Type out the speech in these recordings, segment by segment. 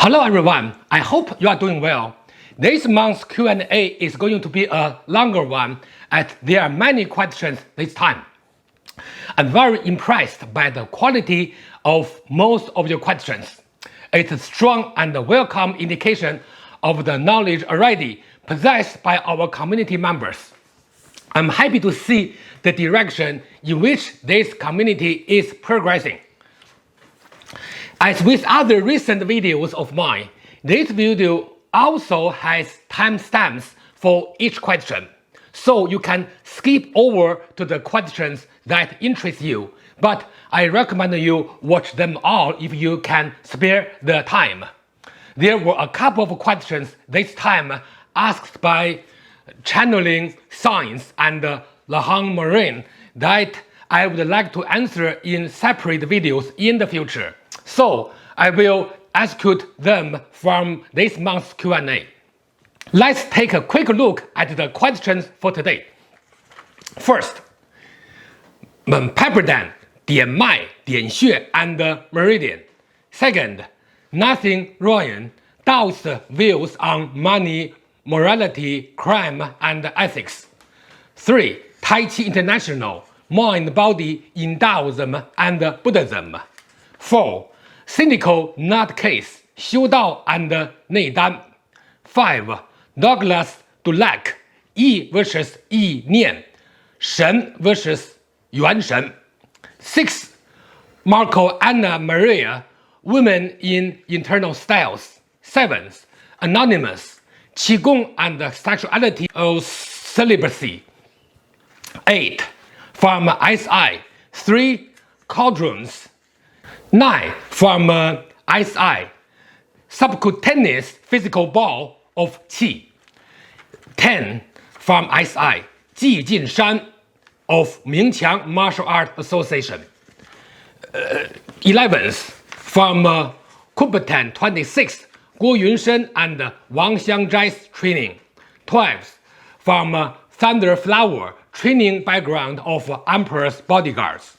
Hello everyone, I hope you are doing well. This month's Q&A is going to be a longer one as there are many questions this time. I'm very impressed by the quality of most of your questions. It's a strong and welcome indication of the knowledge already possessed by our community members. I'm happy to see the direction in which this community is progressing. As with other recent videos of mine, this video also has timestamps for each question, so you can skip over to the questions that interest you, but I recommend you watch them all if you can spare the time. There were a couple of questions this time asked by Channeling Science and Markoannamaria that I would like to answer in separate videos in the future. So I will execute them from this month's Q&A. Let's take a quick look at the questions for today. First, Pepadan, 点脉, 点穴, and Meridian. Second, Nothing Rien, Daoist views on money, morality, crime, and ethics. 3. TaiChi International, mind body in Daoism and Buddhism. 4. Cynical Nut Case, Xiu Dao and Nian. 5. Douglas Dulac, Yi versus Nian, Shen versus Yunshen. 6. Markoannamaria, Women in Internal Styles. 7. Anonymous, Qigong and Sexuality of Celibacy. 8. From SI, 3 Cauldrons. 9. From SI, Subcutaneous Physical Ball of Qi. 10. From SI, 纪晋山of Ming Qiang Martial Art Association. 11th, from Pepadan 26th, Yunshen and Wang Xiangzhai's training. 12th, from Thunderflower training background of Emperor's Bodyguards.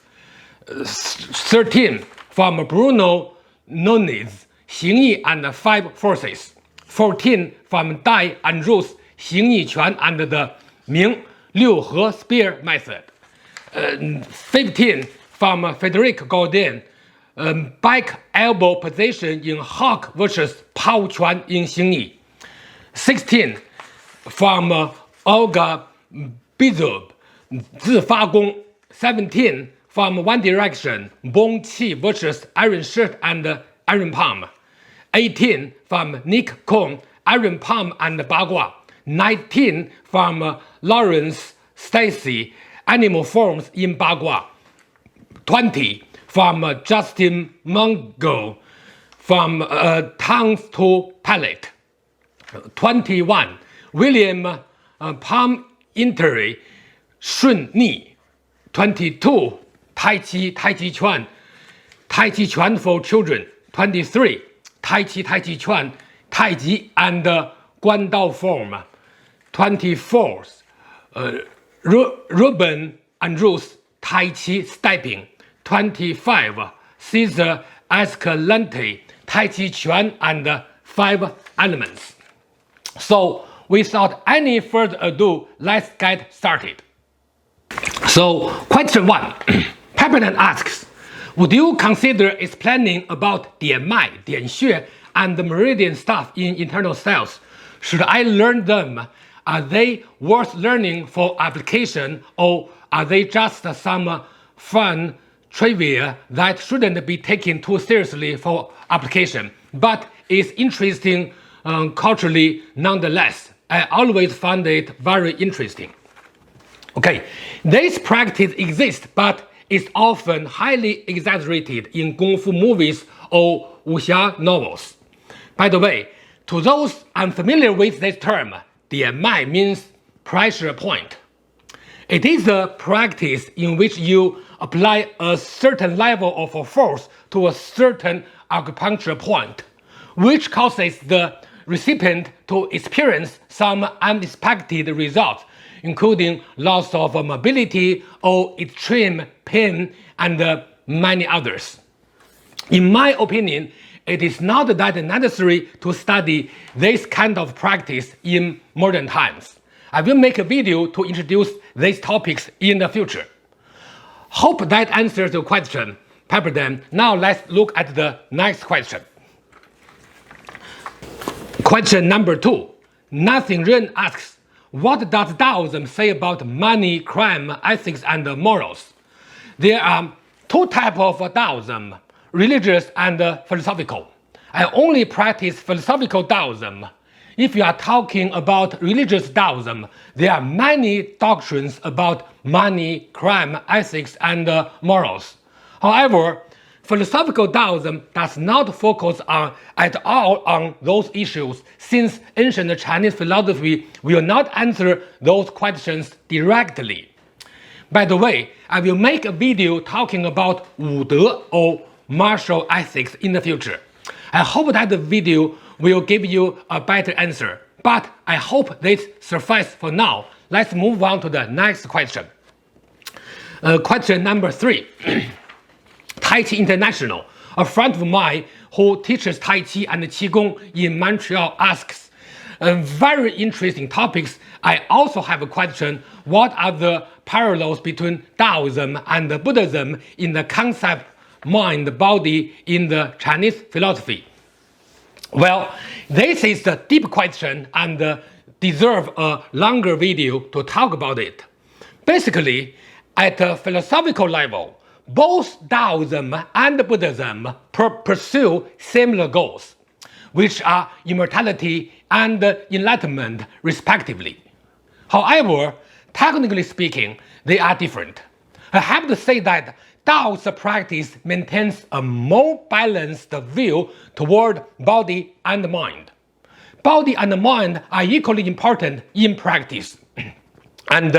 13th, from Bruno Noni's Xing and Five Forces. 14th, from Dai Andrews Xing and the Ming Liu He spear method. 15th, from Frederick Gordon, back elbow position in Hawk versus Pao Chuan in Xing. 16th, from Olga Bizub, 自发功. 17th, from One Direction, Bong Qi versus Iron Shirt and Iron Palm. 18th, from Nick Kong, Iron Palm and Bagua. 19th, from Lawrence Stacy, Animal Forms in Bagua. 20, from Justin Mungo, from Tongue to Palate. 21, William Palm Intery, Shun Ni. 22, TaiChi Chuan, TaiChi Chuan for children. 23, TaiChi Chuan, Taiji and Guan Dao form. 24, Ruben Andrews, TaiChi stepping. 25, Caesar Escalante, TaiChi Chuan and 5 elements. So without any further ado, let's get started. So question 1, Pepadan asks, would you consider explaining about 点脉, 点穴 and the Meridian stuff in internal styles? Should I learn them? Are they worth learning for application, or are they just some fun trivia that shouldn't be taken too seriously for application, but is interesting culturally nonetheless? I always found it very interesting. Okay, this practice exists, but is often highly exaggerated in Kung Fu movies or wuxia novels. By the way, to those unfamiliar with this term, 点脉 means pressure point. It is a practice in which you apply a certain level of force to a certain acupuncture point, which causes the recipient to experience some unexpected results, including loss of mobility or extreme pain and many others. In my opinion, it is not that necessary to study this kind of practice in modern times. I will make a video to introduce these topics in the future. Hope that answers your question, Pepadan. Now let's look at the next question. Question number 2. Nothing Rien asks, what does Daoism say about money, crime, ethics, and morals? There are two types of Daoism, religious and philosophical. I only practice philosophical Daoism. If you are talking about religious Daoism, there are many doctrines about money, crime, ethics, and morals. However, philosophical Daoism does not focus at all on those issues, since ancient Chinese philosophy will not answer those questions directly. By the way, I will make a video talking about Wude or martial ethics in the future. I hope that the video will give you a better answer, but I hope this suffices for now. Let's move on to the next question. Question number 3. TaiChi International, a friend of mine who teaches Tai Chi and Qigong in Montreal, asks very interesting topics. I also have a question. What are the parallels between Daoism and Buddhism in the concept mind, body in the Chinese philosophy? Well, this is a deep question and deserves a longer video to talk about it. Basically, at a philosophical level, both Daoism and Buddhism pursue similar goals, which are immortality and enlightenment, respectively. However, technically speaking, they are different. I have to say that Dao's practice maintains a more balanced view toward body and mind. Body and mind are equally important in practice, and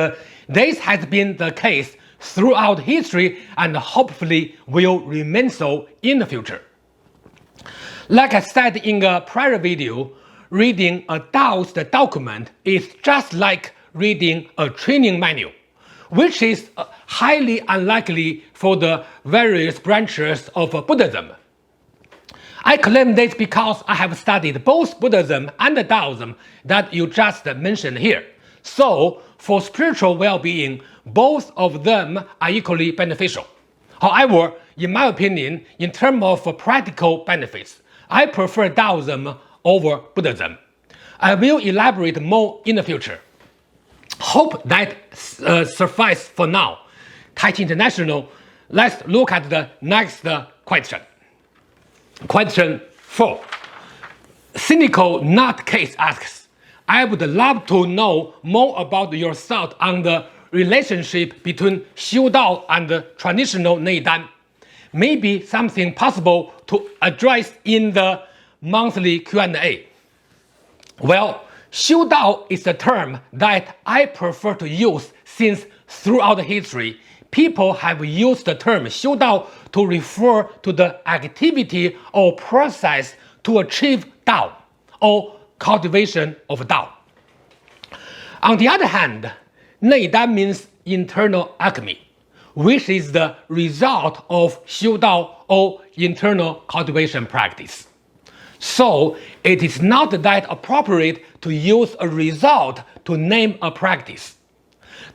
this has been the case throughout history and hopefully will remain so in the future. Like I said in a prior video, reading a Daoist document is just like reading a training manual, which is highly unlikely for the various branches of Buddhism. I claim this because I have studied both Buddhism and Daoism that you just mentioned here. So, for spiritual well-being, both of them are equally beneficial. However, in my opinion, in terms of practical benefits, I prefer Daoism over Buddhism. I will elaborate more in the future. Hope that suffices for now. TaiChi International, let's look at the next question. Question 4. Cynical Nut Case asks, I would love to know more about your thought on the relationship between Xiu Dao and traditional Neidan. Maybe something possible to address in the monthly Q&A. Well, Xiu Dao is a term that I prefer to use since throughout history, people have used the term Xiu Dao to refer to the activity or process to achieve Dao or cultivation of Dao. On the other hand, Neidan means internal alchemy, which is the result of Xiu Dao or internal cultivation practice. So, it is not that appropriate to use a result to name a practice.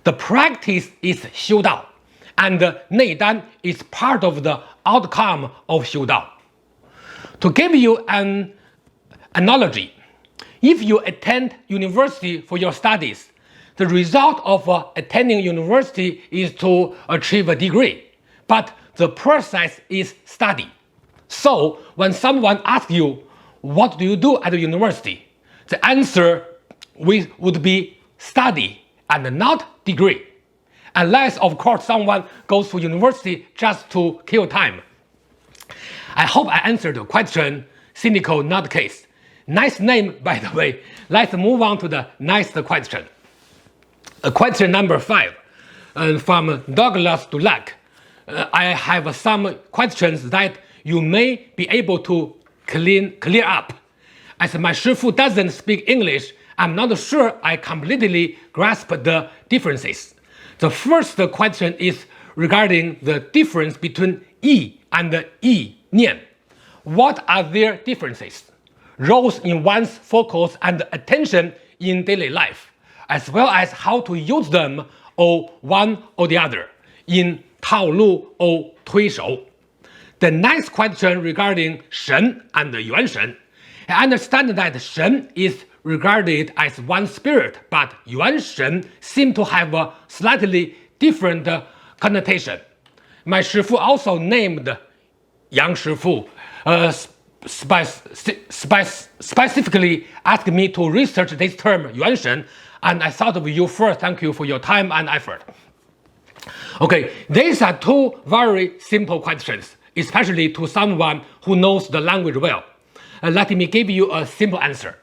The practice is Xiu Dao, and Neidan is part of the outcome of Xiu Dao. To give you an analogy, if you attend university for your studies, the result of attending university is to achieve a degree, but the process is study. So, when someone asks you, what do you do at the university? The answer would be study and not degree. Unless, of course, someone goes to university just to kill time. I hope I answered the question, Cynical Nut Case. Nice name, by the way. Let's move on to the next question. Question number 5 from Douglas Dulac. I have some questions that you may be able to clear up. As my Shifu doesn't speak English, I'm not sure I completely grasp the differences. The first question is regarding the difference between Yi and Yi Nian. what are their differences, roles in one's focus and attention in daily life, as well as how to use them or one or the other in 套路 or 推手. The next question regarding Shen and Yunshen. I understand that Shen is regarded as one spirit, but Yunshen seem to have a slightly different connotation. My Shifu also named Yang Shifu specifically asked me to research this term Yunshen, and I thought of you first. Thank you for your time and effort. Okay, these are two very simple questions, especially to someone who knows the language well. Let me give you a simple answer.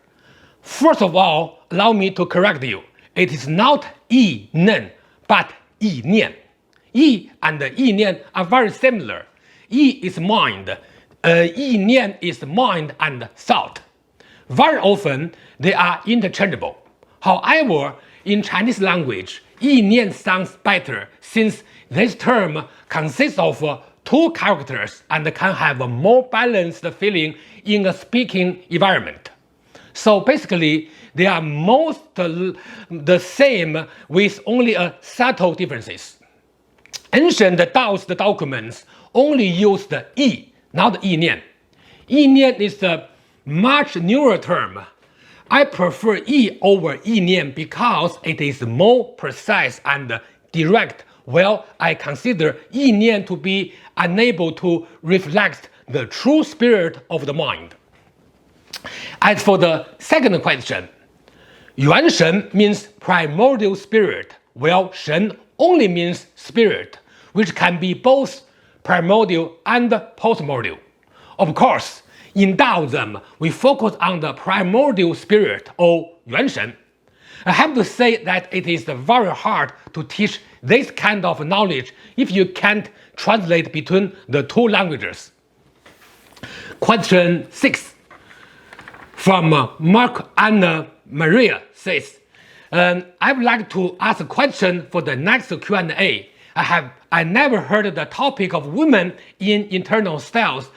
First of all, allow me to correct you. It is not Yi Nen, but Yi Nian. Yi and Yi Nian are very similar. Yi is mind, Yi Nian is mind and thought. Very often, they are interchangeable. However, in Chinese language, Yi Nian sounds better since this term consists of two characters and can have a more balanced feeling in a speaking environment. So basically, they are most the same with only a subtle differences. Ancient Daoist documents only use the Yi, not Yi Nian. Yi Nian is a much newer term. I prefer Yi over Yi Nian because it is more precise and direct, while I consider Yi Nian to be unable to reflect the true spirit of the mind. As for the second question, Yunshen means primordial spirit, while Shen only means spirit, which can be both primordial and postmordial. Of course, in Daoism, we focus on the primordial spirit, or Yunshen. I have to say that it is very hard to teach this kind of knowledge if you can't translate between the two languages. Question 6 from Markoannamaria says, I would like to ask a question for the next Q&A. I never heard the topic of women in internal styles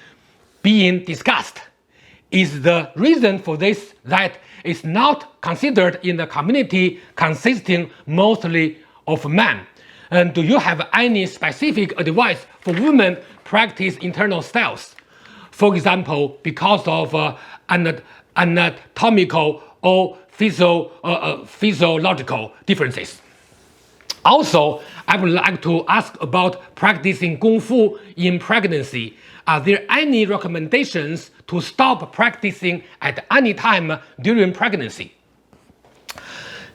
being discussed. Is the reason for this that it's not considered in the community consisting mostly of men? And do you have any specific advice for women practice internal styles? For example, because of anatomical or physiological differences. Also, I would like to ask about practicing Kung Fu in pregnancy. Are there any recommendations to stop practicing at any time during pregnancy?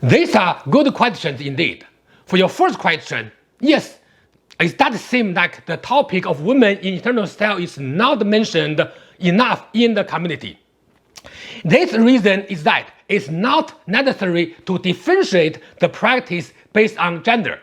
These are good questions indeed. For your first question, yes, it does seem like the topic of women in internal style is not mentioned enough in the community. This reason is that it's not necessary to differentiate the practice based on gender.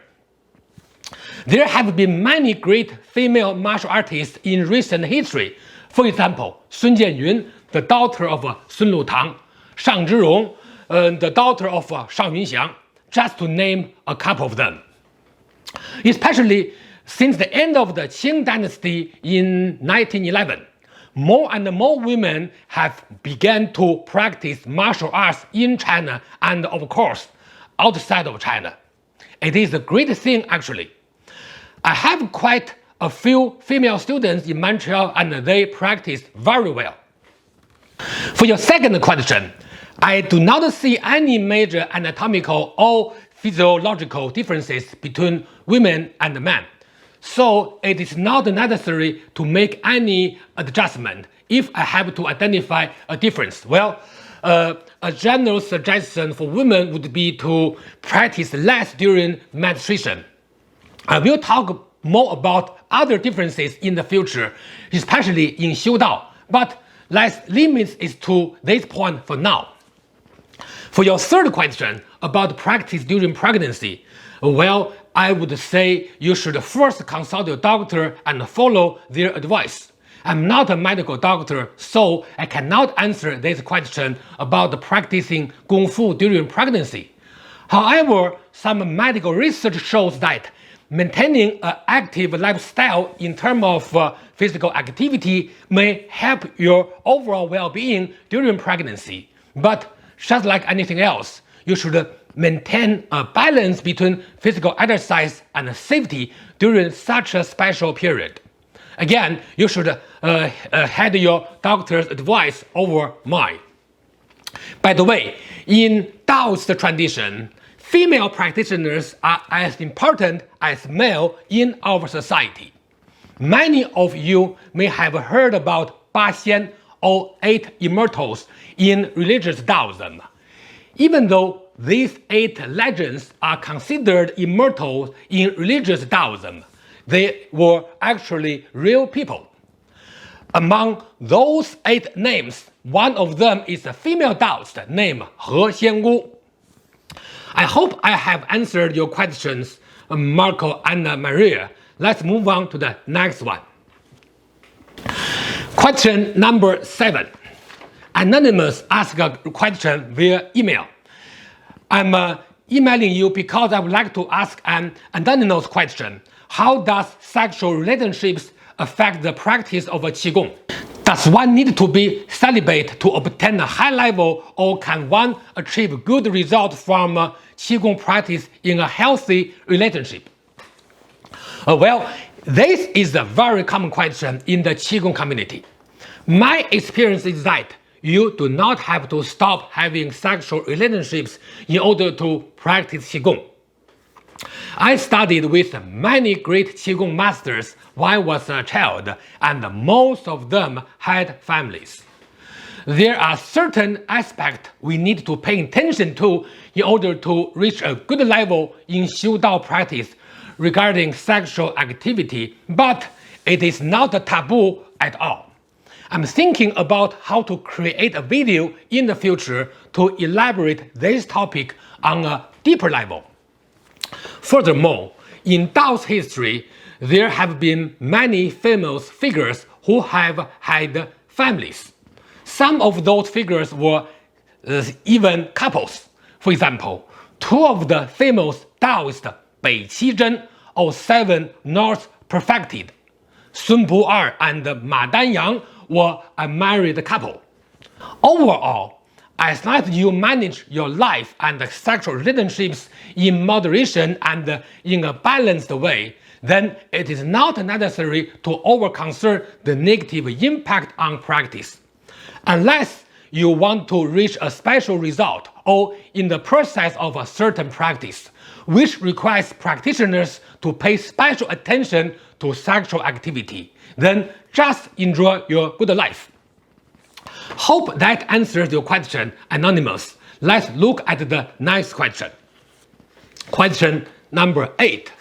There have been many great female martial artists in recent history. For example, Sun Jianyun, the daughter of Sun Lutang, Shang Zhirong, the daughter of Shang Yunxiang, just to name a couple of them. Especially since the end of the Qing dynasty in 1911, more and more women have begun to practice martial arts in China and, of course, outside of China. It is a great thing, actually. I have quite a few female students in Montreal and they practice very well. For your second question, I do not see any major anatomical or physiological differences between women and men. So it is not necessary to make any adjustment if I have to identify a difference. Well, a general suggestion for women would be to practice less during menstruation. I will talk more about other differences in the future, especially in Xiu Dao, but let's limit it to this point for now. For your third question about practice during pregnancy, well, I would say you should first consult your doctor and follow their advice. I'm not a medical doctor, so I cannot answer this question about practicing Kung Fu during pregnancy. However, some medical research shows that maintaining an active lifestyle in terms of physical activity may help your overall well-being during pregnancy. But just like anything else, you should maintain a balance between physical exercise and safety during such a special period. Again, you should heed your doctor's advice over mine. By the way, in Daoist tradition, female practitioners are as important as male in our society. Many of you may have heard about 八仙 or 8 immortals in religious Daoism. Even though these 8 legends are considered immortals in religious Daoism, they were actually real people. Among those 8 names, one of them is a female Daoist named He Xiangu. I hope I have answered your questions, Markoannamaria. Let's move on to the next one. Question number 7. Anonymous asked a question via email. I'm emailing you because I would like to ask an anonymous question. How does sexual relationships affect the practice of Qigong? Does one need to be celibate to obtain a high level, or can one achieve good results from Qigong practice in a healthy relationship? Well, this is a very common question in the Qigong community. My experience is that you do not have to stop having sexual relationships in order to practice Qigong. I studied with many great Qigong masters while I was a child, and most of them had families. There are certain aspects we need to pay attention to in order to reach a good level in Xiu Dao practice regarding sexual activity, but it is not a taboo at all. I'm thinking about how to create a video in the future to elaborate this topic on a deeper level. Furthermore, in Dao's history, there have been many famous figures who have had families. Some of those figures were even couples. For example, 2 of the famous Daoist Beiqi Zhen, or 7 North perfected, Sun Bu-er and Ma Dan-yang, were a married couple. Overall, as long as you manage your life and sexual relationships in moderation and in a balanced way, then it is not necessary to over-concern the negative impact on practice. Unless you want to reach a special result or in the process of a certain practice, which requires practitioners to pay special attention to sexual activity, then just enjoy your good life. Hope that answers your question, Anonymous. Let's look at the next question. Question number 8.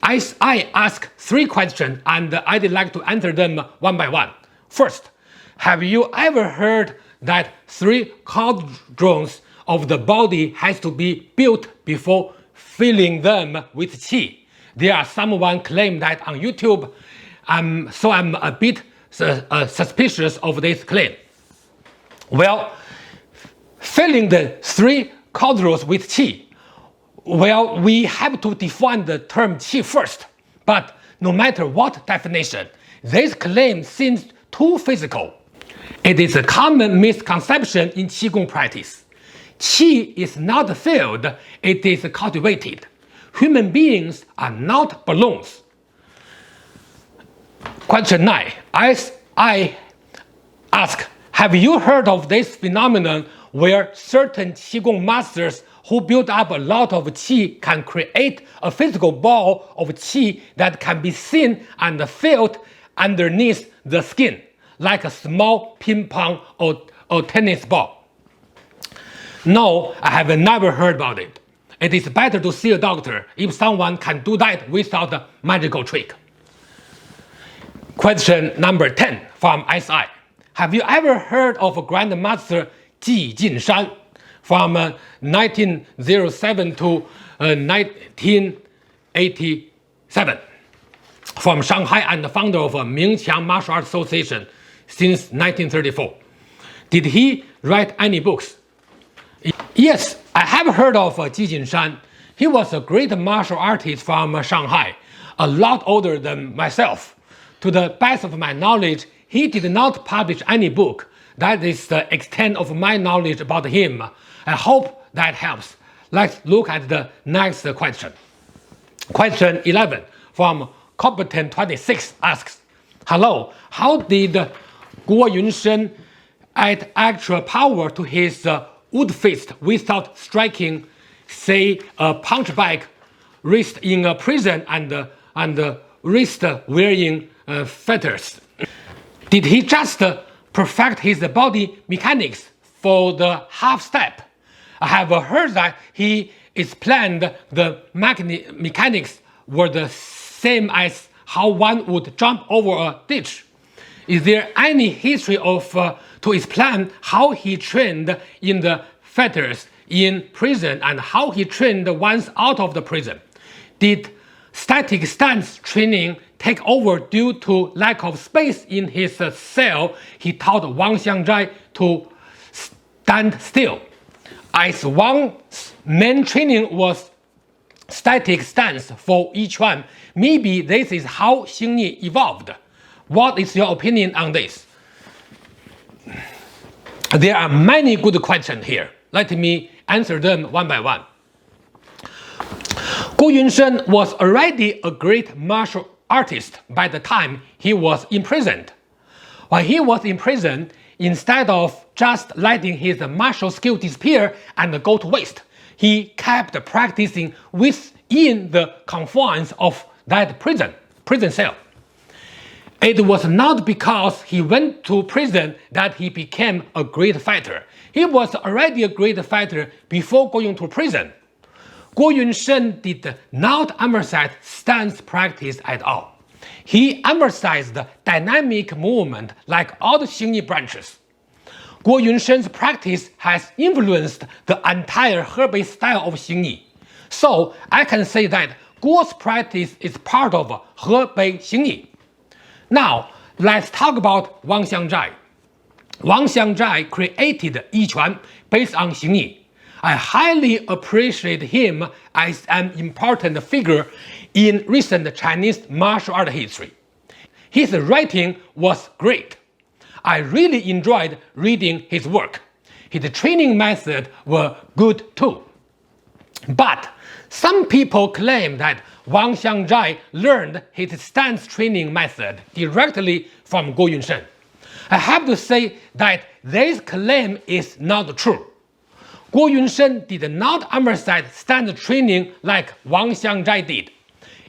I ask 3 questions and I'd like to answer them one by one. First, have you ever heard that 3 cauldrons of the body has to be built before filling them with qi? There are someone claim that on YouTube, so I'm a bit suspicious of this claim. Well, filling the 3 cauldrons with qi, well, we have to define the term qi first. But no matter what definition, this claim seems too physical. It is a common misconception in Qigong practice. Qi is not filled, it is cultivated. Human beings are not balloons. Question 9. I ask, have you heard of this phenomenon where certain Qigong masters who build up a lot of qi can create a physical ball of qi that can be seen and felt underneath the skin, like a small ping pong or tennis ball? No, I have never heard about it. It is better to see a doctor if someone can do that without a magical trick. Question number 10 from SI. Have you ever heard of Grandmaster纪晋山from 1907 to 1987 from Shanghai and the founder of Ming Qiang Martial Arts Association since 1934? Did he write any books? Yes, I have heard of纪晋山. He was a great martial artist from Shanghai. a lot older than myself. To the best of my knowledge, he did not publish any book. That is the extent of my knowledge about him. I hope that helps. Let's look at the next question. Question 11 from Competent 26 asks, hello, how did Guo Yunshen add actual power to his wood fist without striking, say, a punchbag, wrist in a prison and wrist wearing fetters? Did he just perfect his body mechanics for the half step? I have heard that he explained the mechanics were the same as how one would jump over a ditch. Is there any history to explain how he trained in the fetters in prison and how he trained once out of the prison? Did static stance training take over due to lack of space in his cell? He taught Wang Xiangzhai to stand still. As Wang's main training was static stance for each one, maybe this is how Xing evolved. What is your opinion on this? There are many good questions here. Let me answer them one by one. Guo Yunshen was already a great martial artist by the time he was imprisoned. When he was in prison, instead of just letting his martial skill disappear and go to waste, he kept practicing within the confines of that prison cell. It was not because he went to prison that he became a great fighter. He was already a great fighter before going to prison. Guo Yunshen did not emphasize stance practice at all. He emphasized dynamic movement like all the Xing branches. Guo Yunshen's practice has influenced the entire Hebei style of Xing. So I can say that Guo's practice is part of Hebei Xing. Now, let's talk about Wang Xiangzhai. Wang Xiangzhai created Yiquan based on Xing. I highly appreciate him as an important figure in recent Chinese martial art history. His writing was great. I really enjoyed reading his work. His training methods were good too. But some people claim that Wang Xiangzhai learned his stance training method directly from Guo Yunshen. I have to say that this claim is not true. Guo Yunshen did not emphasize stance training like Wang Xiangzhai did.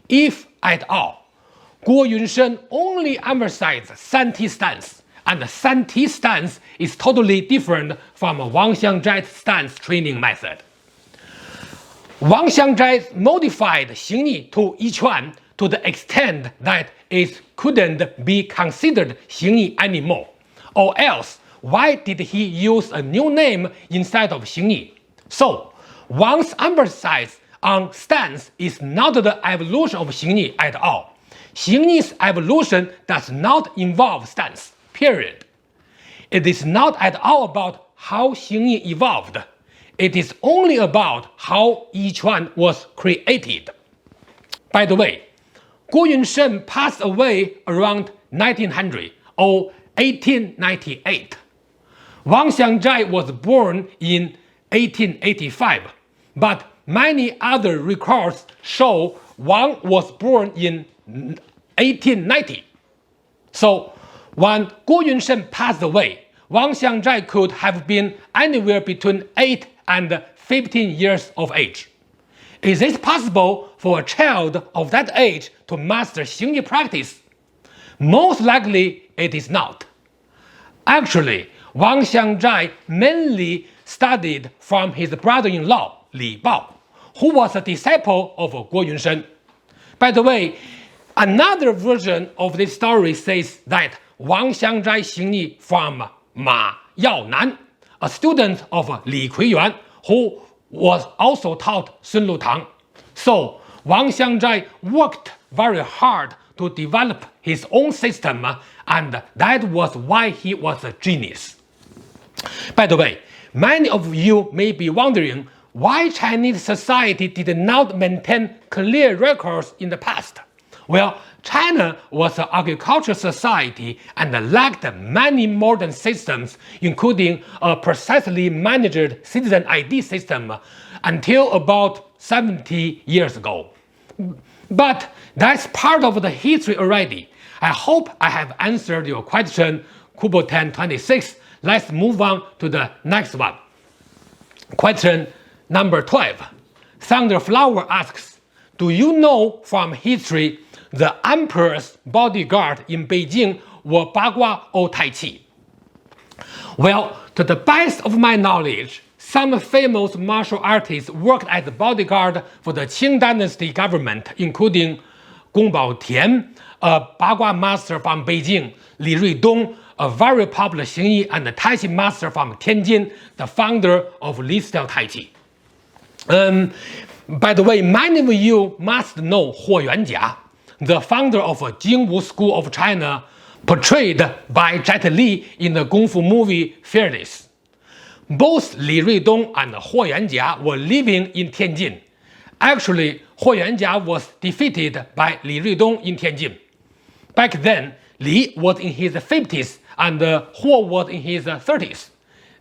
If at all, Guo Yunshen only emphasized Santi stance, and Santi stance is totally different from Wang Xiangzhai's stance training method. Wang Xiangzhai modified Xing to Yiquan to the extent that it couldn't be considered Xing anymore. Or else, why did he use a new name instead of Xing? So, Wang's emphasis on stance is not the evolution of Xing at all. Xing's evolution does not involve stance, period. It is not at all about how Xing evolved. It is only about how each one was created. By the way, Guo Yunshen passed away around 1900 or 1898. Wang Xiangzhai was born in 1885, but many other records show Wang was born in 1890. So, when Guo Yunshen passed away, Wang Xiangzhai could have been anywhere between 8 and 15 years of age. Is it possible for a child of that age to master Xing practice? Most likely it is not. Actually, Wang Xiangzhai mainly studied from his brother-in-law Li Bao, who was a disciple of Guo Yunshen. By the way, another version of this story says that Wang Xiangzhai Xing from Ma Yaonan, a student of Li Yuan, who was also taught Sun Lutang. So Wang Xiangzhai worked very hard to develop his own system, and that was why he was a genius. By the way, many of you may be wondering why Chinese society did not maintain clear records in the past. Well, China was an agricultural society and lacked many modern systems, including a precisely managed citizen ID system, until about 70 years ago. But that's part of the history already. I hope I have answered your question, Kubo 1026. Let's move on to the next one. Question number 12. Thunderflower asks, do you know from history the emperor's bodyguard in Beijing were Bagua or TaiChi? Well, to the best of my knowledge, some famous martial artists worked as bodyguard for the Qing dynasty government, including Gong Baotian, a Bagua master from Beijing, Li Ruidong, a very popular Xing and TaiChi master from Tianjin, the founder of Li style TaiChi. By the way, many of you must know Huo Yuanjia, the founder of Jingwu School of China, portrayed by Jet Li in the Kung Fu movie Fearless. Both Li Ruidong and Huo Yuanjia were living in Tianjin. Actually, Huo Yuanjia was defeated by Li Ruidong in Tianjin. Back then, Li was in his 50s and Huo was in his 30s.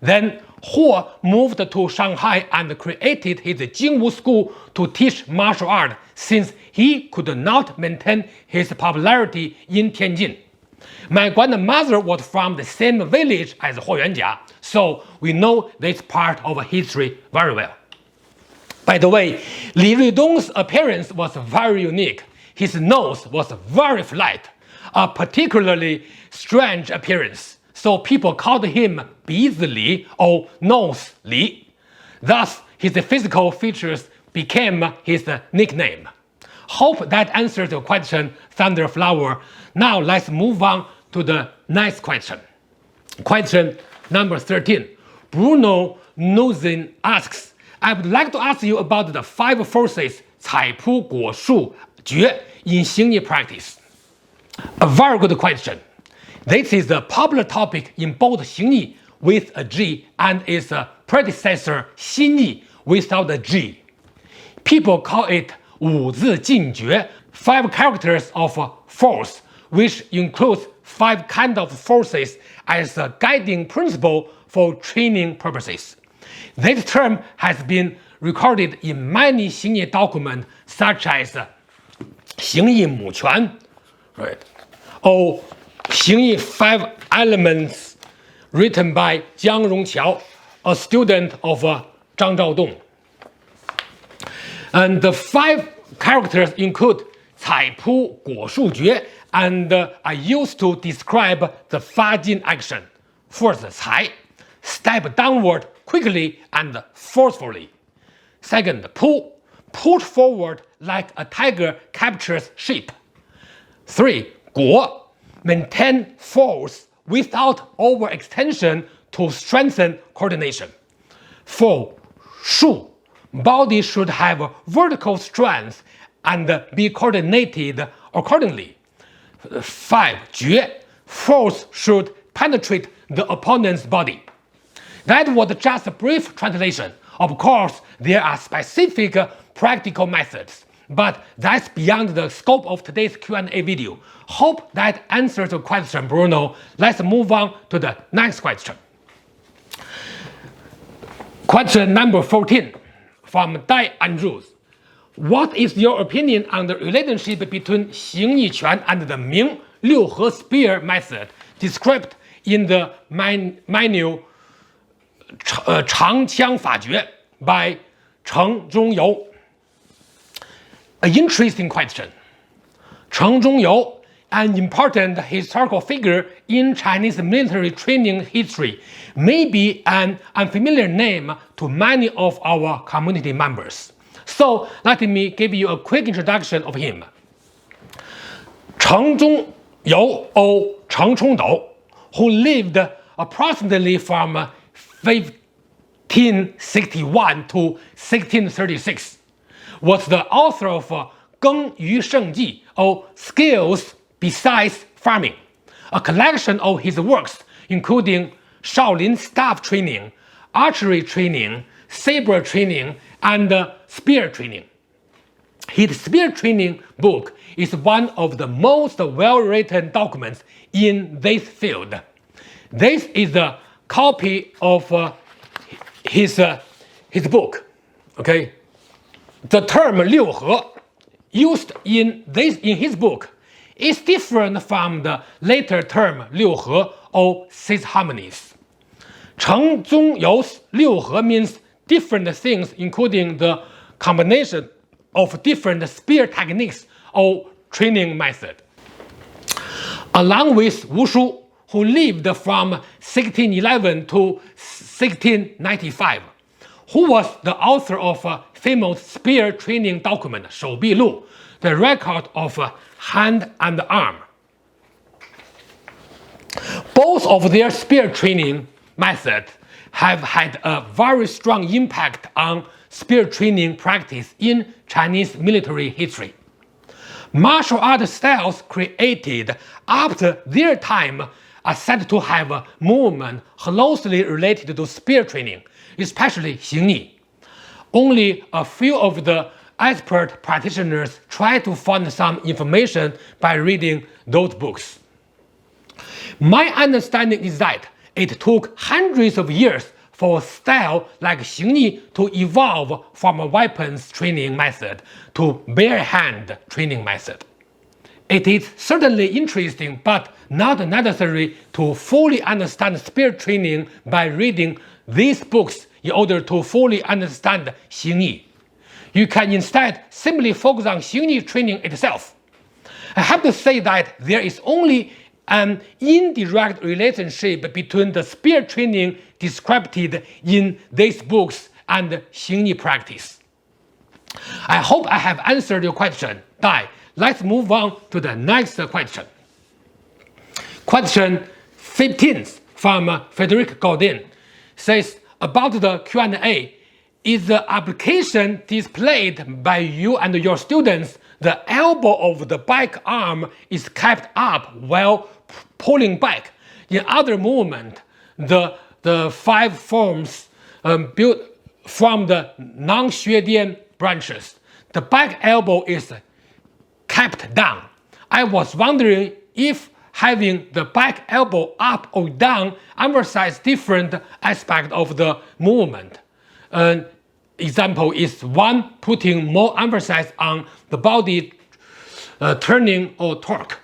Then Huo moved to Shanghai and created his Jingwu School to teach martial art, since he could not maintain his popularity in Tianjin. My grandmother was from the same village as Huo Yuanjia, so we know this part of history very well. By the way, Li Ruidong's appearance was very unique. His nose was very flat, a particularly strange appearance, so people called him Biz Li or Nose Li. Thus, his physical features became his nickname. Hope that answers your question, Thunderflower. Now let's move on to the next question. Question number 13. Bruno Nuzin asks, I would like to ask you about the 5 forces, 采扑果树诀, in Xingyi practice. A very good question. This is a popular topic in both Xingyi with a G and its predecessor Xinyi without a G. People call it 五字禁诀, 5 characters of force, which includes 5 kinds of forces as a guiding principle for training purposes. This term has been recorded in many Xingyi documents, such as 形意母拳, right? Or 形意 5 elements, written by Jiang Rongqiao, a student of Zhang Zhaodong. And the 5 characters include 采扑果树诀 and are used to describe the Fajin action. First, 采, step downward quickly and forcefully. Second, 扑, push forward like a tiger captures sheep. 3. 果, maintain force without overextension to strengthen coordination. 4. 树, body should have vertical strength and be coordinated accordingly. 5. 决, force should penetrate the opponent's body. That was just a brief translation. Of course, there are specific practical methods, but that's beyond the scope of today's Q&A video. Hope that answers your question, Bruno. Let's move on to the next question. Question number 14 from Dai Andrews. What is your opinion on the relationship between Xingyi Quan and the Ming Liu He spear method described in the manual 长枪法诀 by Cheng Zhongyou? An interesting question. Cheng Zhongyou, an important historical figure in Chinese military training history, may be an unfamiliar name to many of our community members. So let me give you a quick introduction of him. Cheng Zhongyou or Cheng Chongdou, who lived approximately from 1561 to 1636, was the author of Gong Yu Sheng Ji, or Skills Besides Farming, a collection of his works including Shaolin staff training, archery training, saber training, and spear training. His spear training book is one of the most well-written documents in this field. This is a copy of his book. Okay, the term Liu He used in his book is different from the later term Liu He or six harmonies. 成中有 Liu He means different things, including the combination of different spear techniques or training method. Along with Wu Shu, who lived from 1611 to 1695, who was the author of a famous spear training document, 手臂录, the record of hand and arm. Both of their spear training methods have had a very strong impact on spear training practice in Chinese military history. Martial art styles created after their time are said to have a movement closely related to spear training, especially Xing. Only a few of the expert practitioners try to find some information by reading those books. My understanding is that it took hundreds of years for a style like Xing to evolve from a weapons training method to bare hand training method. It is certainly interesting, but not necessary to fully understand spear training by reading these books in order to fully understand Xing. You can instead simply focus on Xing training itself. I have to say that there is only an indirect relationship between the spear training described in these books and Xing practice. I hope I have answered your question, Dai. Let's move on to the next question. Question 15 from Frederick Gaudin says about the Q&A, is the application displayed by you and your students, the elbow of the back arm is kept up while pulling back. In other movement, the five forms built from the non-Xue branches. The back elbow is kept down. I was wondering if having the back elbow up or down emphasizes different aspects of the movement. An example is one putting more emphasis on the body turning or torque.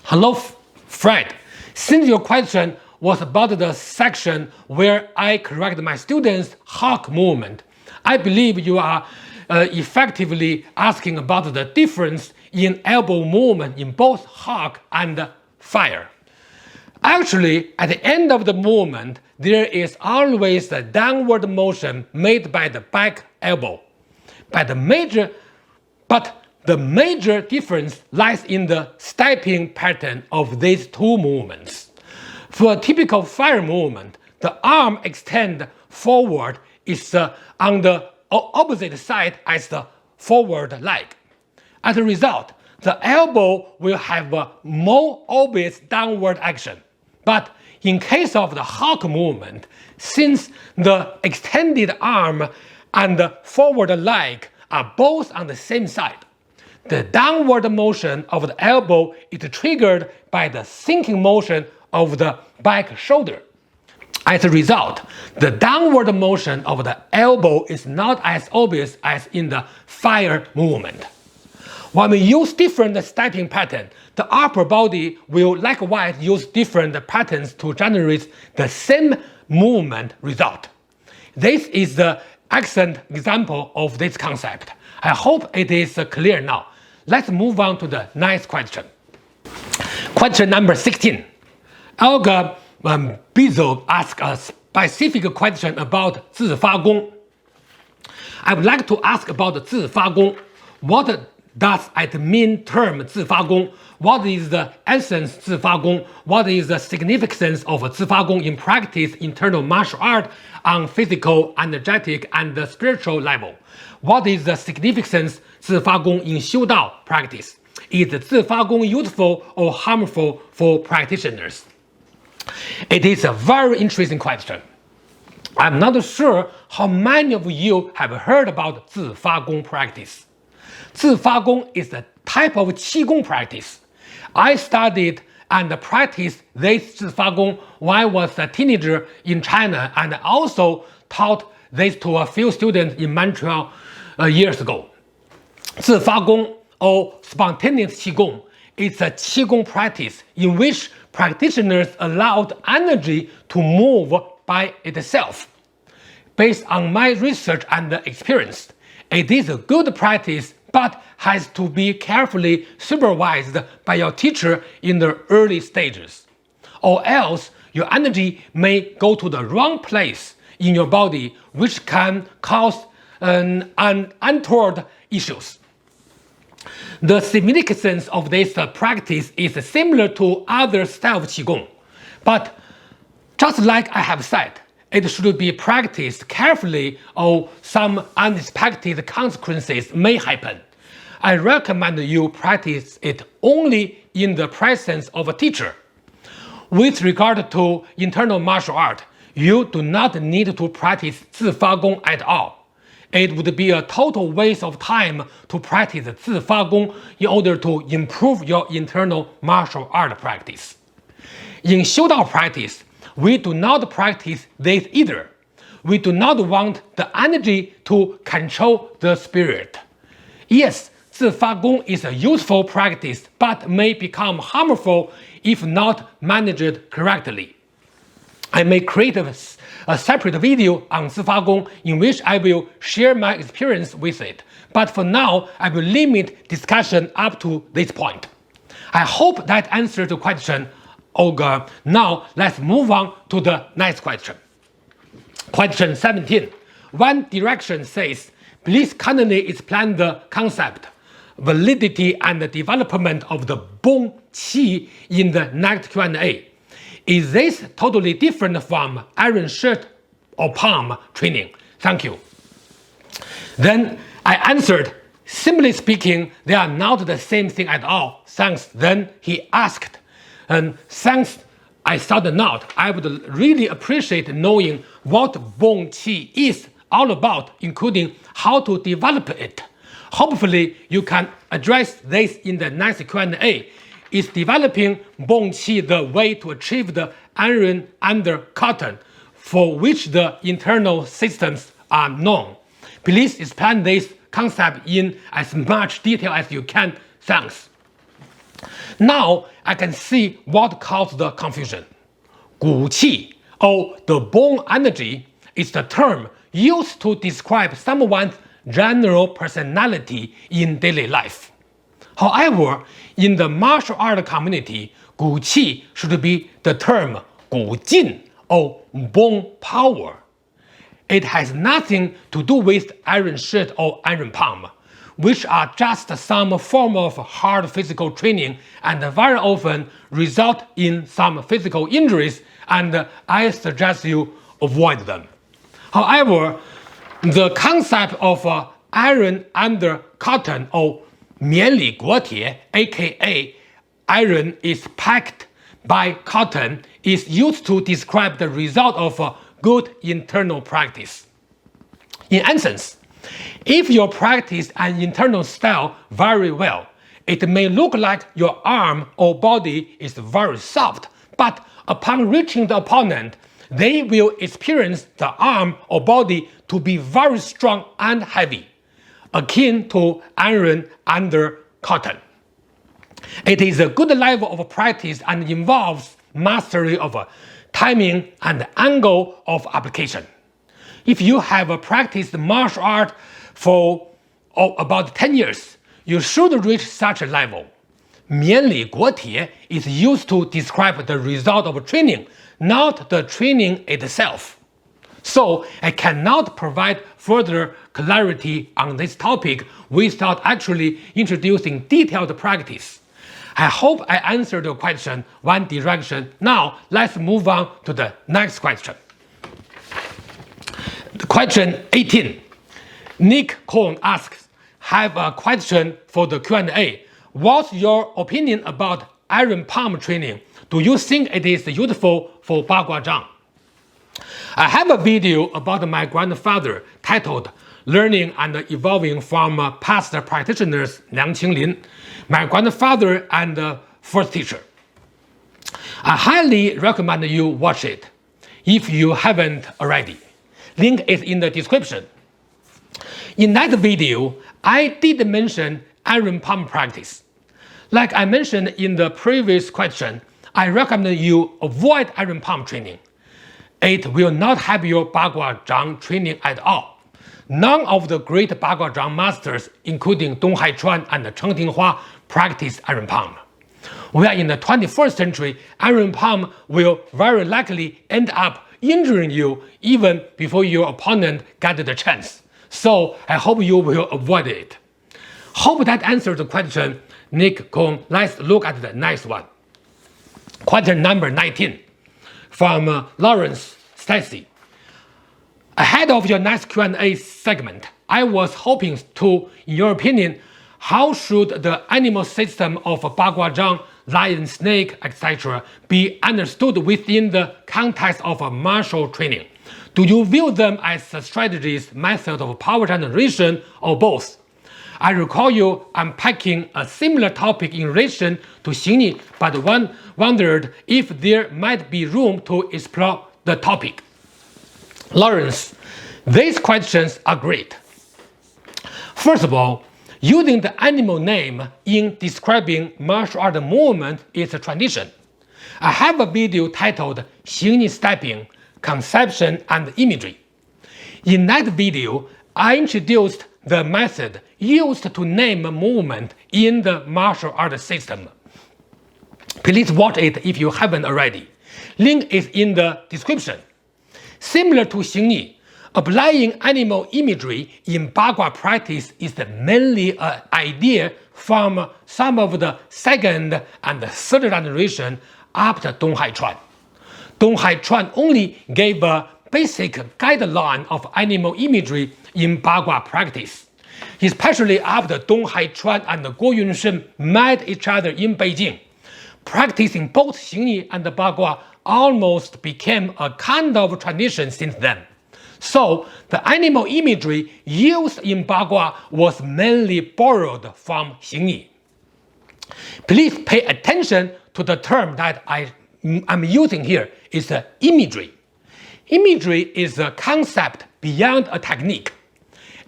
Hello, Fred. Since your question was about the section where I correct my students' hawk movement, I believe you are effectively asking about the difference in elbow movement in both hawk and fire. Actually, at the end of the movement, there is always a downward motion made by the back elbow. But the major difference lies in the stepping pattern of these two movements. For a typical fire movement, the arm extend forward is on the opposite side as the forward leg. As a result, the elbow will have a more obvious downward action. But in case of the hawk movement, since the extended arm and the forward leg are both on the same side, the downward motion of the elbow is triggered by the sinking motion of the back shoulder. As a result, the downward motion of the elbow is not as obvious as in the fire movement. When we use different stepping patterns, the upper body will likewise use different patterns to generate the same movement result. This is the excellent example of this concept. I hope it is clear now. Let's move on to the next question. Question number 16. Olga Bizo asked a specific question about 自发功. I would like to ask about 自发功. What does it mean term 自发功? What is the essence 自发功? What is the significance of 自发功 in practice internal martial art on physical, energetic, and spiritual level? What is the significance 自发功 in Xiu Dao practice? Is 自发功 useful or harmful for practitioners? It is a very interesting question. I'm not sure how many of you have heard about 自发功 practice. 自发功 is a type of Qigong practice. I studied and practiced this 自发功 when I was a teenager in China, and also taught this to a few students in Montreal years ago. 自发功 or spontaneous Qigong is a Qigong practice in which practitioners allowed energy to move by itself. Based on my research and experience, it is a good practice but has to be carefully supervised by your teacher in the early stages, or else your energy may go to the wrong place in your body, which can cause untoward issues. The significance of this practice is similar to other styles of Qigong, but just like I have said, it should be practiced carefully or some unexpected consequences may happen. I recommend you practice it only in the presence of a teacher. With regard to internal martial art, you do not need to practice 自发功 at all. It would be a total waste of time to practice 自发功 in order to improve your internal martial art practice. In Xiu Dao practice, we do not practice this either. We do not want the energy to control the spirit. Yes, 自发功 is a useful practice but may become harmful if not managed correctly. I may create a separate video on 自发功 in which I will share my experience with it, but for now I will limit discussion up to this point. I hope that answered the question. Now let's move on to the next question. Question 17. One direction says, please kindly explain the concept, validity and the development of the Bong Qi in the next Q&A. Is this totally different from iron shirt or palm training? Thank you. Then I answered, simply speaking, they are not the same thing at all. Thanks. Then he asked, and thanks I saw the note, I would really appreciate knowing what Bong Qi is all about, including how to develop it. Hopefully you can address this in the next Q&A. Is developing Bong Qi the way to achieve the iron under cotton, for which the internal systems are known? Please explain this concept in as much detail as you can. Thanks. Now I can see what caused the confusion. 骨气, or the bone energy, is the term used to describe someone's general personality in daily life. However, in the martial art community, 骨气 should be the term 骨劲, or bone power. It has nothing to do with iron shirt or iron palm, which are just some form of hard physical training and very often result in some physical injuries, and I suggest you avoid them. However, the concept of iron under cotton, or 绵里裹铁, aka iron is packed by cotton, is used to describe the result of a good internal practice. In essence, if you practice an internal style very well, it may look like your arm or body is very soft, but upon reaching the opponent, they will experience the arm or body to be very strong and heavy, akin to iron under cotton. It is a good level of practice and involves mastery of timing and angle of application. If you have practiced martial art for about 10 years, you should reach such a level. 绵里裹铁 is used to describe the result of training, not the training itself. So I cannot provide further clarity on this topic without actually introducing detailed practice. I hope I answered your question one direction. Now let's move on to the next question. Question 18. Nick Cohn asks, have a question for the Q&A. What's your opinion about iron palm training? Do you think it is useful for Baguazhang? I have a video about my grandfather titled Learning and Evolving from Past Practitioners Liang Qinglin, my grandfather and first teacher. I highly recommend you watch it if you haven't already. Link is in the description. In that video, I did mention iron palm practice. Like I mentioned in the previous question, I recommend you avoid iron palm training. It will not help your Bagua Zhang training at all. None of the great Bagua Zhang masters, including Dong Haichuan and Cheng Tinghua, practice iron palm. We are in the 21st century, iron palm will very likely end up injuring you even before your opponent gets the chance. So I hope you will avoid it. Hope that answers the question, Nick Kong. Let's look at the next one. Question number 19 from Lawrence Stacy. Ahead of your next Q&A segment, I was hoping to, in your opinion, how should the animal system of Bagua Zhang, lion, snake, etc. be understood within the context of martial training? Do you view them as strategies, methods of power generation, or both? I recall you unpacking a similar topic in relation to Xing, but one wondered if there might be room to explore the topic. Lawrence, these questions are great. First of all, using the animal name in describing martial art movement is a tradition. I have a video titled Xing Stepping, Conception and Imagery. In that video, I introduced the method used to name a movement in the martial art system. Please watch it if you haven't already. Link is in the description. Similar to Xing, applying animal imagery in Bagua practice is mainly an idea from some of the second and third generation after Dong Haichuan. Dong Haichuan only gave a basic guideline of animal imagery in Bagua practice, especially after Dong Haichuan and Guo Yunshen met each other in Beijing. Practicing both Xing and Bagua almost became a kind of tradition since then. So, the animal imagery used in Bagua was mainly borrowed from Xing. Please pay attention to the term that I'm using here is imagery. Imagery is a concept beyond a technique.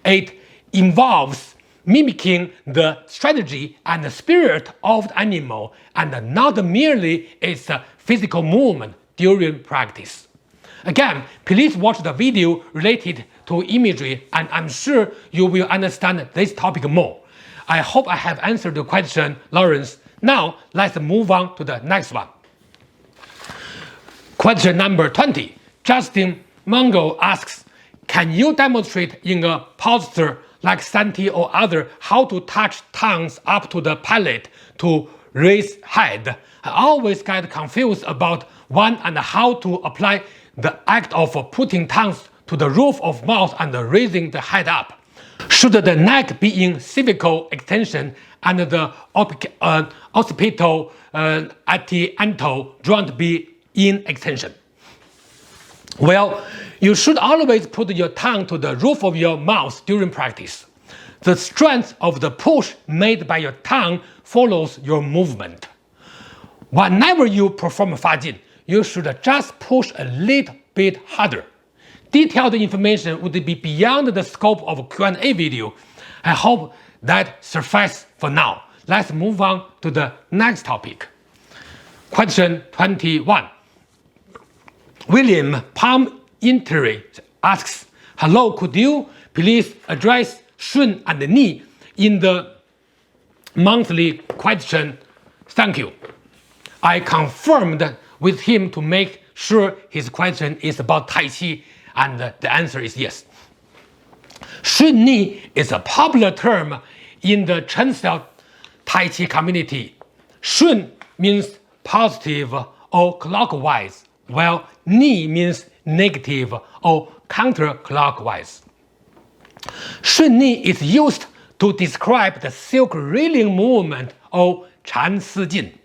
It involves mimicking the strategy and the spirit of the animal and not merely its physical movement during practice. Again, please watch the video related to imagery and I'm sure you will understand this topic more. I hope I have answered the question, Lawrence. Now, let's move on to the next one. Question number 20. Justin Mungo asks, can you demonstrate in a posture like Santi or other how to touch tongues up to the palate to raise head? I always get confused about one and how to apply the act of putting tongues to the roof of mouth and raising the head up. Should the neck be in cervical extension and the occipital atiantal joint be in extension? Well, you should always put your tongue to the roof of your mouth during practice. The strength of the push made by your tongue follows your movement. Whenever you perform Fajin, you should just push a little bit harder. Detailed information would be beyond the scope of Q&A video. I hope that suffices for now. Let's move on to the next topic. Question 21. William Palm Interi asks, hello, could you please address Shun and Ni in the monthly question? Thank you. I confirmed with him to make sure his question is about TaiChi, and the answer is yes. Shun Ni is a popular term in the Chen style TaiChi community. Shun means positive or clockwise, while Ni means negative or counterclockwise. Shun Ni is used to describe the silk reeling movement or Chan Si Jin,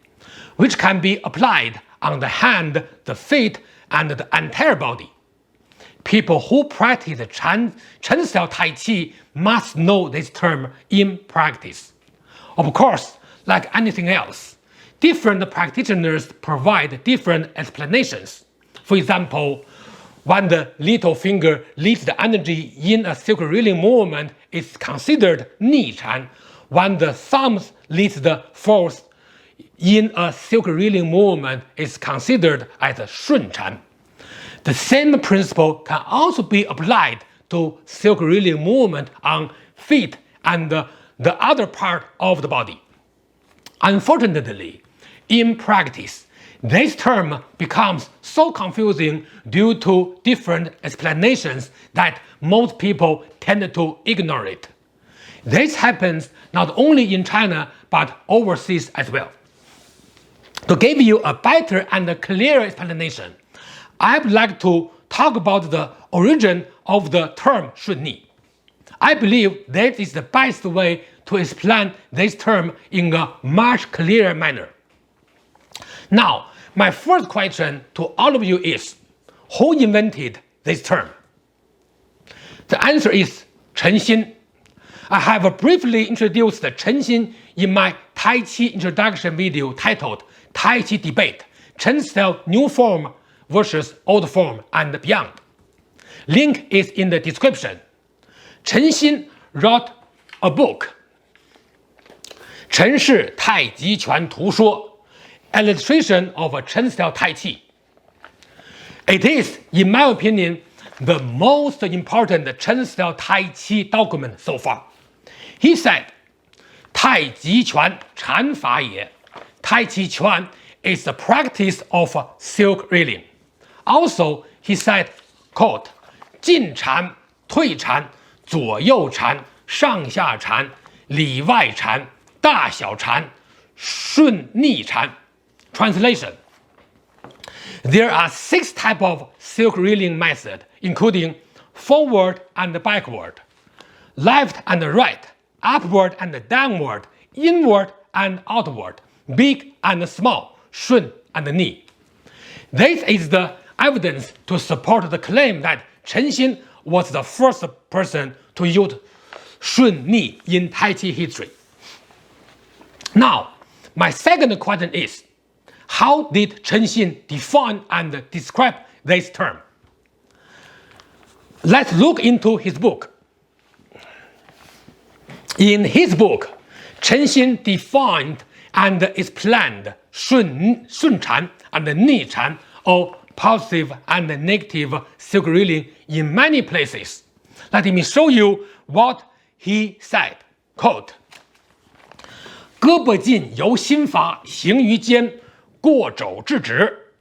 which can be applied on the hand, the feet, and the entire body. people who practice Chen-style Tai Chi must know this term in practice. Of course, like anything else, different practitioners provide different explanations. For example, when the little finger leads the energy in a circle reeling movement, it's considered Ni Chan. When the thumb leads the force in a circle reeling movement, it's considered as a Shun Chan. The same principle can also be applied to circle reeling movement on feet and the other part of the body. Unfortunately, in practice, this term becomes so confusing due to different explanations that most people tend to ignore it. This happens not only in China but overseas as well. To give you a better and clearer explanation, I'd like to talk about the origin of the term Shun Ni. I believe that is the best way to explain this term in a much clearer manner. Now, my first question to all of you is, who invented this term? The answer is Chen Xin. I have briefly introduced Chen Xin in my Tai Chi introduction video titled Tai Chi Debate, Chen-style New Form versus Old Form and Beyond. Link is in the description. Chen Xin wrote a book, 陈氏太极拳图说, Illustration of a Chen-style Tai Chi. It is, in my opinion, the most important Chen-style Tai Chi document so far. He said, 太极拳禅法也. Tai Chi Chuan is the practice of silk reeling. Also, he said, quote, 进禅、退禅、左右禅、上下禅、里外禅、大小禅、顺逆禅. Translation: There are 6 types of silk reeling method, including forward and backward, left and right, upward and downward, inward and outward, big and small, Shun and Ni. This is the evidence to support the claim that Chen Xin was the first person to use Shun Ni in Tai Chi history. Now, my second question is, how did Chen Xin define and describe this term? Let's look into his book. In his book, Chen Xin defined and explained Shun Chan and Ni Chan, or positive and negative silk reeling, in many places. Let me show you what he said. Quote, 胳膊尽由心法行于肩，过肘至指，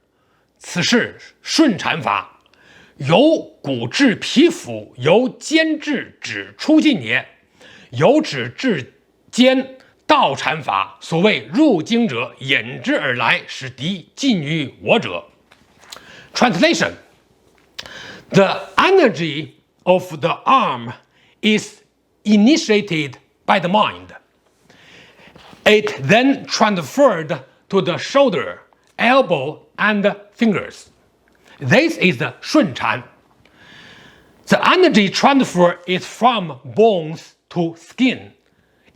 此是顺禅法。由骨至皮肤，由肩至指出尽也。由指至肩，道禅法。所谓入经者，引之而来，使敌尽于我者。Translation: The energy of the arm is initiated by the mind. It then transferred to the shoulder, elbow, and fingers. This is the Shun Chan. The energy transfer is from bones to skin,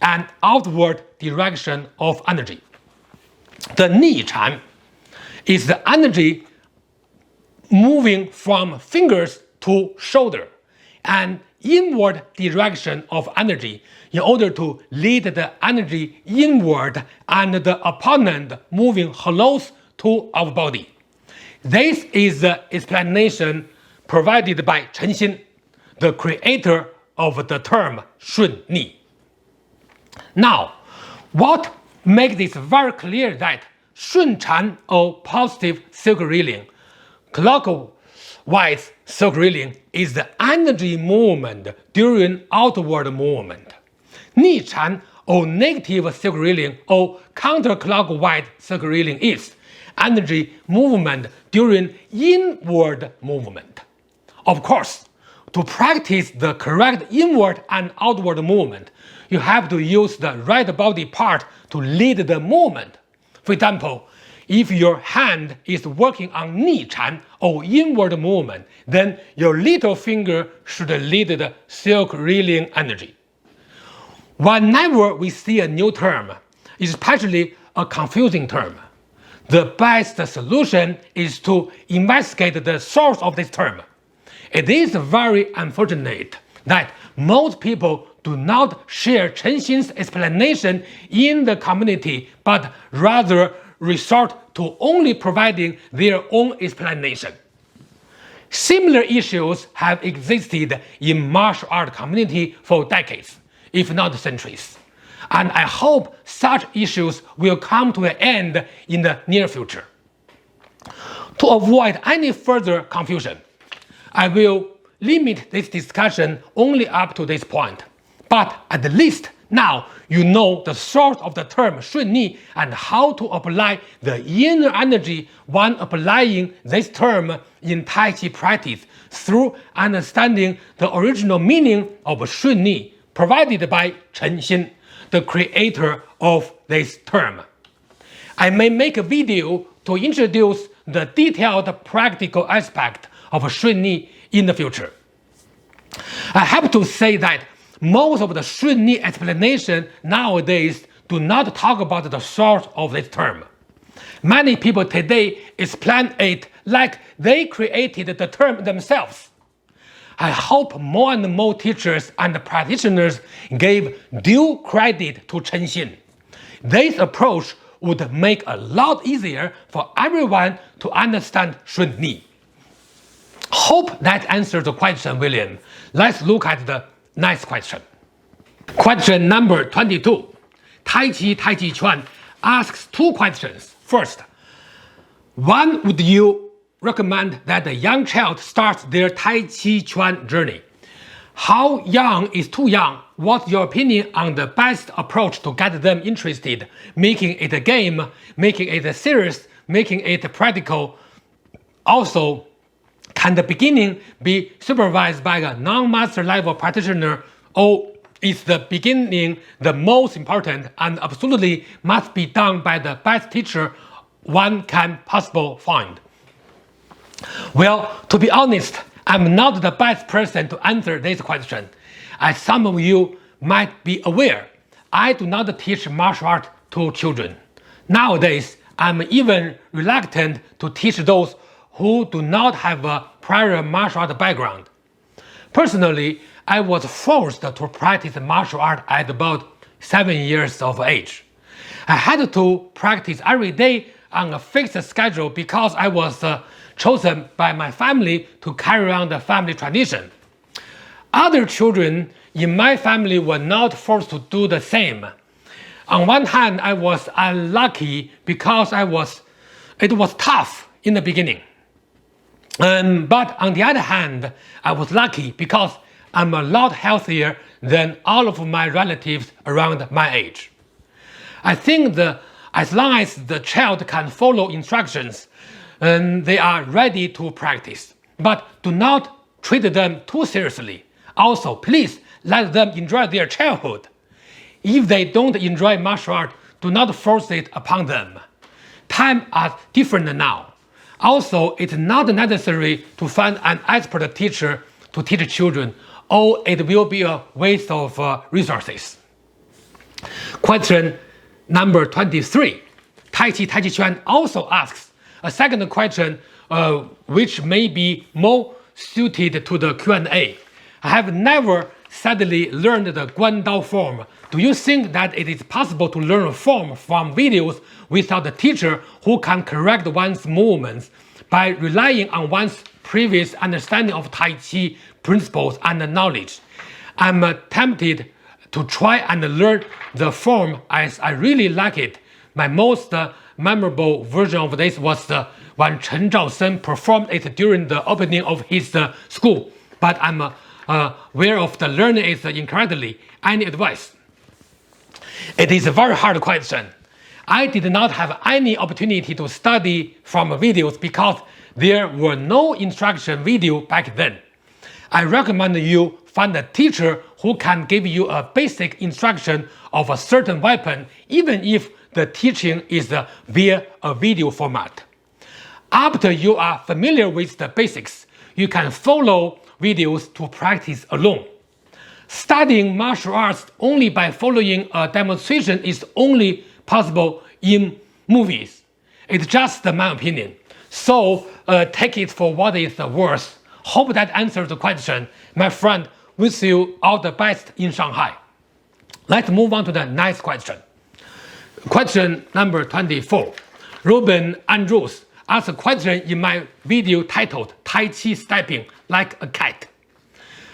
an outward direction of energy. The Ni Chan is the energy moving from fingers to shoulder, an inward direction of energy in order to lead the energy inward and the opponent moving close to our body. This is the explanation provided by Chen Xin, the creator of the term Shun Ni. Now, what makes this very clear that Shun Chan, or positive silk reeling, clockwise silk reeling, is the energy movement during outward movement. Ni Chan, or negative silk reeling, or counterclockwise silk reeling, is energy movement during inward movement. Of course, to practice the correct inward and outward movement, you have to use the right body part to lead the movement. For example, If your hand is working on Ni Chan or inward movement, then your little finger should lead the silk reeling energy. Whenever we see a new term, especially a confusing term, the best solution is to investigate the source of this term. It is very unfortunate that most people do not share Chenxin's explanation in the community, but rather resort to only providing their own explanation. Similar issues have existed in martial art community for decades, if not centuries, and I hope such issues will come to an end in the near future. To avoid any further confusion, I will limit this discussion only up to this point, but at least now you know the source of the term Shunni and how to apply the inner energy when applying this term in Tai Chi practice through understanding the original meaning of Shunni provided by Chen Xin, the creator of this term. I may make a video to introduce the detailed practical aspect of Shunni in the future. I have to say that most of the Shunni explanation nowadays do not talk about the source of this term. Many people today explain it like they created the term themselves. I hope more and more teachers and practitioners gave due credit to Chen Xin. This approach would make a lot easier for everyone to understand Shunni. Hope that answers the question, William. Let's look at the next question. Question number 22. TaiChi Chuan asks two questions. First, when would you recommend that a young child starts their Tai Chi Chuan journey? How young is too young? What's your opinion on the best approach to get them interested, making it a game, making it serious, making it practical? Also, can the beginning be supervised by a non-master level practitioner, or is the beginning the most important and absolutely must be done by the best teacher one can possibly find? Well, to be honest, I'm not the best person to answer this question. As some of you might be aware, I do not teach martial art to children. Nowadays, I'm even reluctant to teach those who do not have a prior martial art background. Personally, I was forced to practice martial art at about 7 years of age. I had to practice every day on a fixed schedule because I was chosen by my family to carry on the family tradition. Other children in my family were not forced to do the same. On one hand, I was unlucky because it was tough in the beginning. But on the other hand, I was lucky because I'm a lot healthier than all of my relatives around my age. I think as long as the child can follow instructions, they are ready to practice. But do not treat them too seriously. Also, please let them enjoy their childhood. If they don't enjoy martial art, do not force it upon them. Times are different now. Also, it's not necessary to find an expert teacher to teach children, or it will be a waste of resources. Question number 23. TaiChi Chuan also asks a second question which may be more suited to the Q&A. I have never sadly learned the Guandao form. Do you think that it is possible to learn form from videos without a teacher who can correct one's movements by relying on one's previous understanding of Tai Chi principles and knowledge? I'm tempted to try and learn the form as I really like it. My most memorable version of this was when Chen Zhaosen performed it during the opening of his school, but I'm aware of the learning it incorrectly. Any advice? It is a very hard question. I did not have any opportunity to study from videos because there were no instruction video back then. I recommend you find a teacher who can give you a basic instruction of a certain weapon, even if the teaching is via a video format. After you are familiar with the basics, you can follow videos to practice alone. Studying martial arts only by following a demonstration is only possible in movies. It's just my opinion. So take it for what it's worth. Hope that answers the question. My friend, wish you all the best in Shanghai. Let's move on to the next question. Question number 24. Dai Andrews asked a question in my video titled TaiChi Stepping Like a Cat.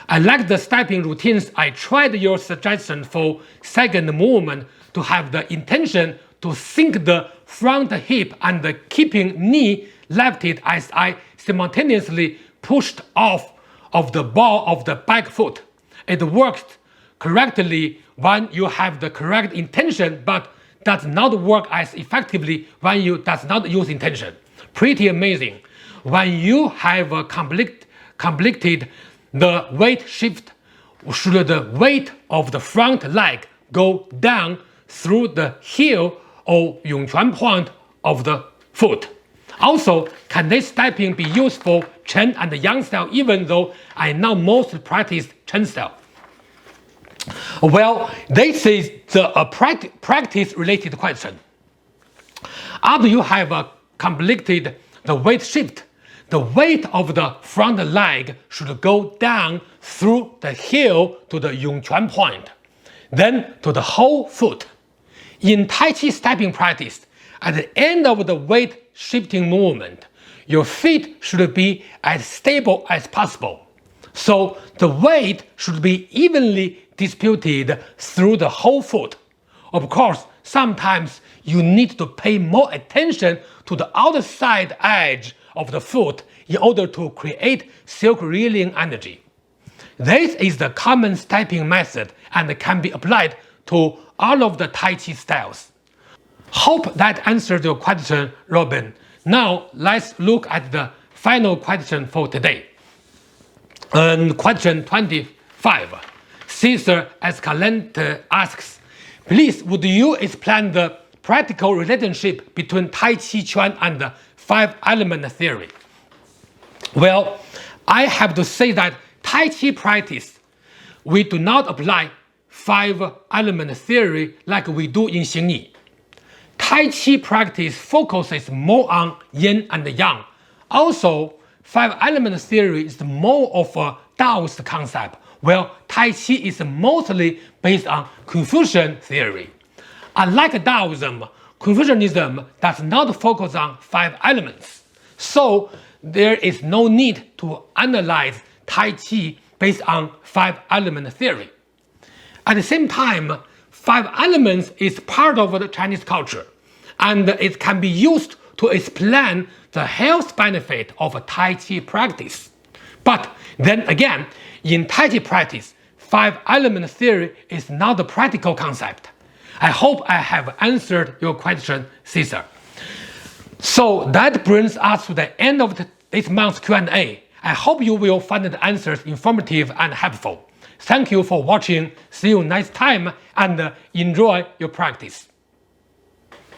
I like the stepping routines. I tried your suggestion for second movement to have the intention to sink the front hip and the keeping knee lifted as I simultaneously pushed off of the ball of the back foot. It worked correctly when you have the correct intention, but does not work as effectively when you does not use intention. Pretty amazing. When you have completed the weight shift, should the weight of the front leg go down through the heel or Yunshen point of the foot? Also, can this stepping be used for Chen and Yang style even though I now most practice Chen style? Well, this is the practice-related question. After you have completed the weight shift, the weight of the front leg should go down through the heel to the Yunshen point, then to the whole foot. In Tai Chi stepping practice, at the end of the weight shifting movement, your feet should be as stable as possible. So the weight should be evenly distributed through the whole foot. Of course, sometimes you need to pay more attention to the outside edge of the foot in order to create silk reeling energy. This is the common stepping method and can be applied to all of the Tai Chi styles. Hope that answered your question, Robin. Now let's look at the final question for today. Question 25. Caesar Escalante asks, please would you explain the practical relationship between Tai Chi Chuan and the 5-element theory? Well, I have to say that Tai Chi practice, we do not apply 5-element theory like we do in Xing Yi. Tai Chi practice focuses more on yin and yang. Also, 5-element theory is more of a Daoist concept, while Tai Chi is mostly based on Confucian theory. Unlike Daoism, Confucianism does not focus on 5 elements. So, there is no need to analyze Tai Chi based on 5-element theory. At the same time, 5 elements is part of the Chinese culture, and it can be used to explain the health benefit of a Tai Chi practice. But then again, in Tai Chi practice, 5-element theory is not a practical concept. I hope I have answered your question, Caesar. So that brings us to the end of this month's Q&A. I hope you will find the answers informative and helpful. Thank you for watching. See you next time and enjoy your practice.